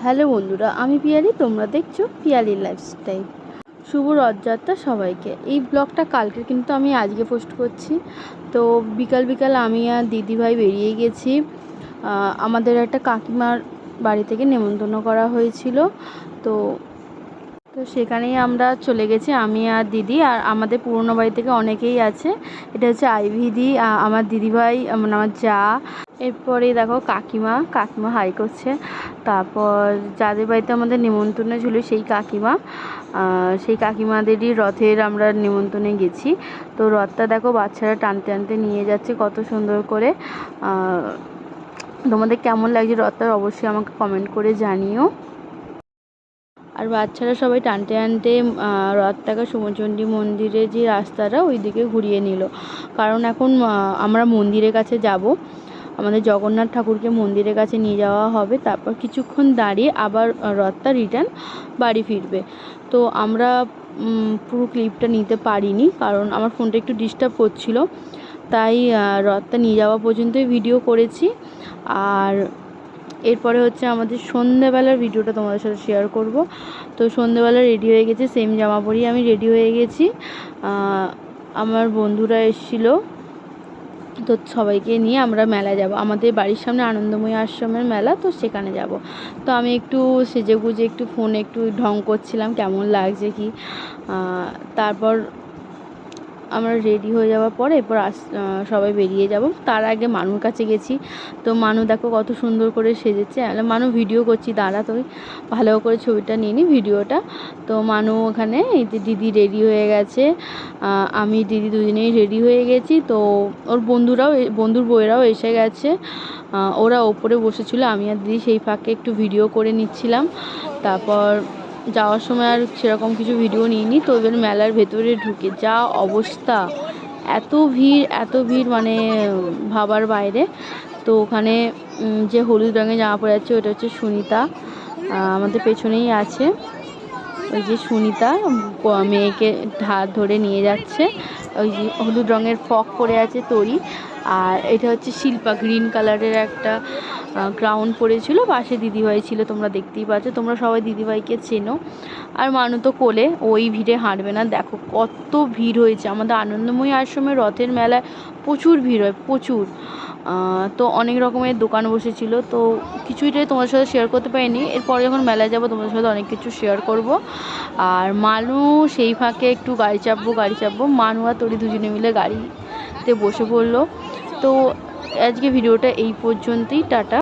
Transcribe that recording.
Hello বন্ধুরা, আমি পিয়ালি, তোমরা দেখছো পিয়ালি লাইফস্টাইল। শুভ রথযাত্রা সবাইকে। এই ব্লগটা কালকে কিন্তু আমি আজকে পোস্ট করছি। তো বিকাল বিকাল আমি আর দিদিভাই বেরিয়ে গেছি। আমাদের একটা কাকিমার বাড়ি থেকে নেমন্তন্ন করা হয়েছিল। তো তো সেখানেই আমরা চলে গেছি, আমি আর দিদি। আর আমাদের পুরনো বাড়ি থেকে অনেকেই আছে। এটা হচ্ছে আইভিদি, আমার দিদিভাই, আমার যা। এরপরে দেখো কাকিমা হাই করছে। তারপর যাদের বাড়িতে আমাদের নেমন্তন্ন ছিল সেই কাকিমাদেরই রথের আমরা নেমন্তন্নে গেছি। তো রথটা দেখো বাচ্চারা টানতে টানতে নিয়ে যাচ্ছে কত সুন্দর করে। তোমাদের কেমন লাগছে রথটা অবশ্যই আমাকে কমেন্ট করে জানিও। আর বাচ্চারা সবাই টানতে টানতে রথটাকে সোমচণ্ডী মন্দিরের যে রাস্তাটা ওই দিকে ঘুরিয়ে নিল। কারণ এখন আমরা মন্দিরের কাছে যাব, আমাদের জগন্নাথ ঠাকুরকে মন্দিরের কাছে নিয়ে যাওয়া হবে। তারপর কিছুক্ষণ দাঁড়িয়ে আবার রথটা রিটার্ন বাড়ি ফিরবে। তো আমরা পুরো ক্লিপটা নিতে পারিনি, কারণ আমার ফোনটা একটু ডিস্টার্ব করছিল। তাই রথটা নিয়ে যাওয়া পর্যন্তই ভিডিও করেছি। আর এরপরে হচ্ছে আমাদের সন্ধ্যেবেলার ভিডিওটা তোমাদের সাথে শেয়ার করব। তো সন্ধ্যেবেলা রেডি হয়ে গেছি, সেম জামা পরেই আমি রেডি হয়ে গেছি। আমার বন্ধুরা এসেছিলো, তো সবাইকে নিয়ে আমরা মেলায় যাব। আমাদের বাড়ির সামনে আনন্দময়ী আশ্রমের মেলা, তো সেখানে যাব। তো আমি একটু সেজেগুজে একটু ফোনে একটু ঢং করছিলাম কেমন লাগছে কি। তারপর আমরা রেডি হয়ে যাওয়ার পরে এরপর সবাই বেরিয়ে যাব। তার আগে মানুর কাছে গেছি। তো মানু দেখো কত সুন্দর করে সেজেছে। মানু ভিডিও করছি, দাঁড়া তুই ভালো করে ছবিটা নিয়ে নি ভিডিওটা। তো মানু ওখানে এই যে দিদি রেডি হয়ে গেছে, আমি দিদি দুজনেই রেডি হয়ে গেছি। তো ওর বন্ধুর বউয়েরাও এসে গেছে। ওরা ওপরে বসেছিল, আমি আর দিদি সেই ফাঁকে একটু ভিডিও করে নিচ্ছিলাম। তারপর যাওয়ার সময় আর সেরকম কিছু ভিডিও নিইনি। তো এবার মেলার ভেতরে ঢুকে যা অবস্থা, এত ভিড় মানে ভাবার বাইরে। তো ওখানে যে হলুদ রঙের জামা পরে যাচ্ছে ওটা হচ্ছে সুনিতা, আমাদের পেছনেই আছে। ওই যে সুনিতা মেয়েকে হাত ধরে নিয়ে যাচ্ছে। ওই যে হলুদ রঙের ফ্রক পরে আছে তরি। আর এটা হচ্ছে শিল্পা, গ্রিন কালারের একটা গ্রাউন্ড পরেছিল, পাশে দিদিভাই ছিল, তোমরা দেখতেই পাচ্ছ। তোমরা সবাই দিদিভাইকে চেনো। আর মানু তো কোলে, ওই ভিড়ে হাঁটবে না। দেখো কত ভিড় হয়েছে আমাদের আনন্দময়ী আশ্রমের রথের মেলায়, প্রচুর ভিড় হয় প্রচুর। তো অনেক রকমের দোকান বসেছিল, তো কিছুইটাই তোমাদের সাথে শেয়ার করতে পারিনি। এরপরে যখন মেলায় যাবো তোমাদের সাথে অনেক কিছু শেয়ার করব। আর মানু সেই ফাঁকে একটু গাড়ি চাপবো। মানু আর তরি দুজনে মিলে গাড়িতে বসে পড়লো। তো আজকে ভিডিওটা এই পর্যন্তই, টাটা।